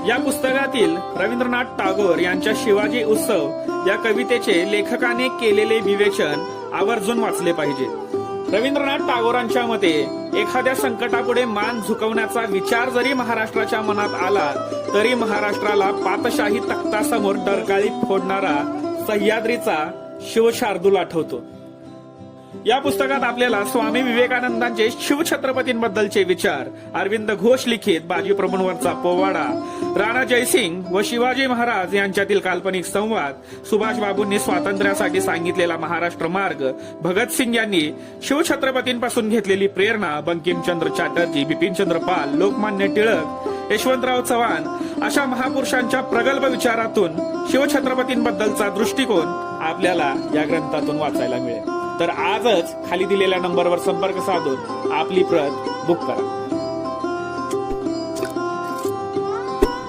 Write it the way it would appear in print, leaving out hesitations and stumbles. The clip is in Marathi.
या पुस्तकातील रवींद्रनाथ टागोर यांच्या शिवाजी उत्सव या कवितेचे लेखकाने केलेले विवेचन आवर्जून वाचले पाहिजे. रवींद्रनाथ टागोरांच्या मते एखाद्या संकटापुढे मान झुकवण्याचा विचार जरी महाराष्ट्राच्या मनात आला तरी महाराष्ट्राला पातशाही तख्तासमोर डरकाळी फोडणारा सह्याद्रीचा शिवशार्दूल आठवतो. या पुस्तकात आपल्याला स्वामी विवेकानंदांचे शिवछत्रपतींबद्दलचे विचार, अरविंद घोष लिखित बाजी प्रभूंवरचा पोवाडा, राणा जयसिंग व शिवाजी महाराज यांच्यातील काल्पनिक संवाद, सुभाषबाबूंनी स्वातंत्र्यासाठी सांगितलेला महाराष्ट्र मार्ग, भगतसिंग यांनी शिवछत्रपतींपासून घेतलेली प्रेरणा, बंकिमचंद्र चॅटर्जी, बिपिनचंद्र पाल, लोकमान्य टिळक, यशवंतराव चव्हाण अशा महापुरुषांच्या प्रगल्भ विचारातून शिवछत्रपतींबद्दलचा दृष्टिकोन आपल्याला या ग्रंथातून वाचायला मिळेल. तर आजच खाली दिलेल्या नंबरवर संपर्क साधून आपली प्रत बुक करा.